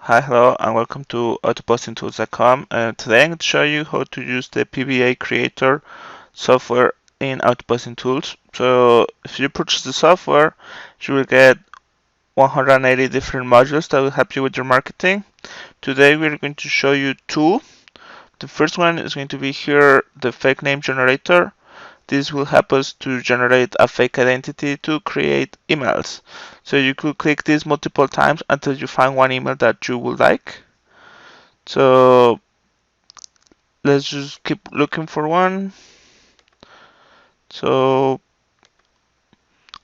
Hi, hello, and welcome to autopostingtools.com. Today I'm going to show you how to use the PVA Creator software in Autoposting Tools. So if you purchase the software, you will get 180 different modules that will help you with your marketing. Today we're going to show you two. The first one is going to be here, the fake name generator. This will help us to generate a fake identity to create emails. So you could click this multiple times until you find one email that you would like. So let's just keep looking for one. So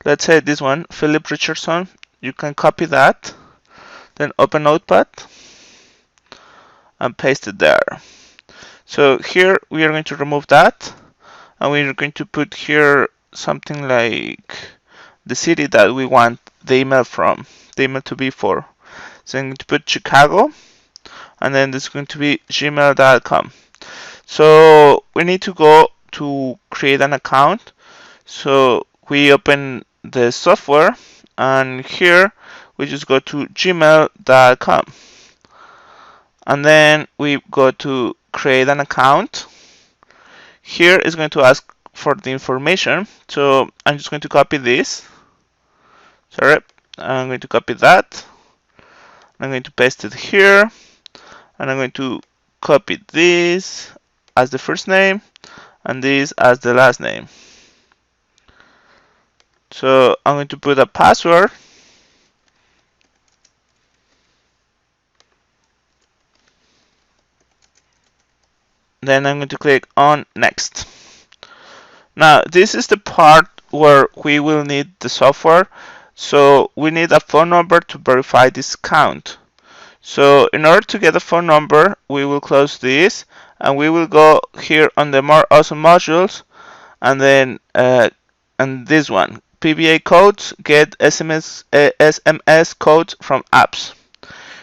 let's say this one, Philip Richardson. You can copy that, then open Notepad and paste it there. So here we are going to remove that, and we are going to put here something like the city that we want the email to be for. So I'm going to put Chicago, and then this is going to be gmail.com. So we need to go to create an account. So we open the software, and here we just go to gmail.com, and then we go to create an account. Here is going to ask for the information, so I'm just going to copy this. Sorry, I'm going to copy that. I'm going to paste it here, and I'm going to copy this as the first name and this as the last name. So I'm going to put a password. Then I'm going to click on next. Now this is the part where we will need the software. So we need a phone number to verify this account. So in order to get a phone number, we will close this and we will go here on the more awesome modules, and then and this one, PVA codes, get SMS codes from apps.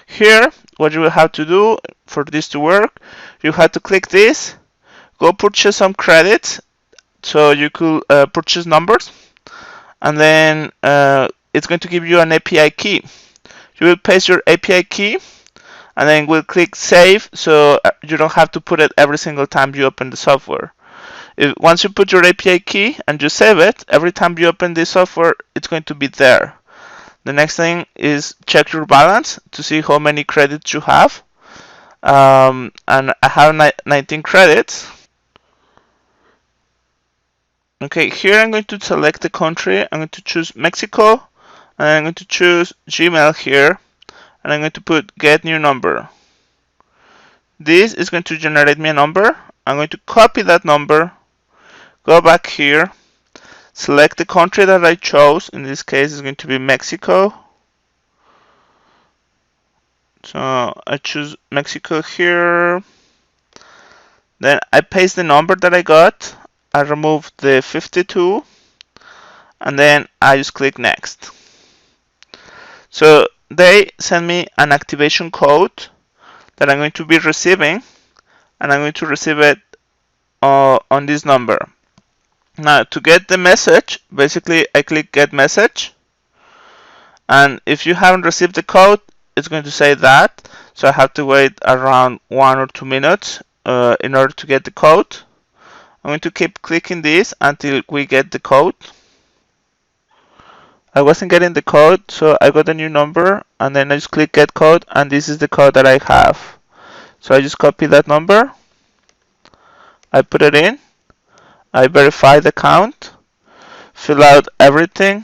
Here, what you will have to do for this to work, you have to click this, go purchase some credits, so you could purchase numbers, and then it's going to give you an API key. You will paste your API key, and then we'll click save, so you don't have to put it every single time you open the software. Once you put your API key and you save it, every time you open this software, it's going to be there. The next thing is check your balance to see how many credits you have. And I have 19 credits. Okay, here I'm going to select the country. I'm going to choose Mexico, and I'm going to choose Gmail here, and I'm going to put get new number. This is going to generate me a number. I'm going to copy that number, go back here, select the country that I chose. In this case, it's going to be Mexico. So I choose Mexico here. Then I paste the number that I got. I remove the 52, and then I just click next. So they send me an activation code that I'm going to be receiving, and I'm going to receive it on this number. Now to get the message, basically I click get message, and if you haven't received the code, it's going to say that, so I have to wait around 1 or 2 minutes in order to get the code. I'm going to keep clicking this until we get the code. I wasn't getting the code, so I got a new number, and then I just click get code, and this is the code that I have. So I just copy that number, I put it in, I verify the account, fill out everything,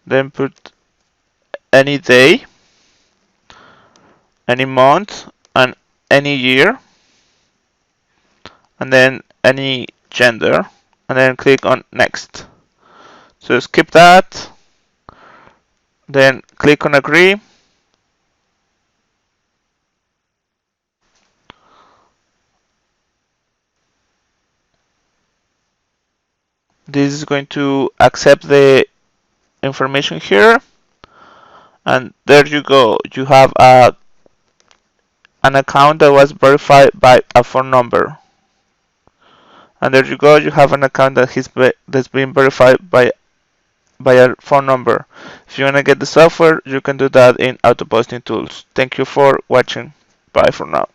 then put any day, any month, and any year, and then any gender, and then click on next. So skip that, then click on agree, this is going to accept the information here, and there you go, you have an account that was verified by a phone number. And there you go, you have an account that's been verified by by a phone number. If you want to get the software, you can do that in auto posting tools. Thank you for watching. Bye for now.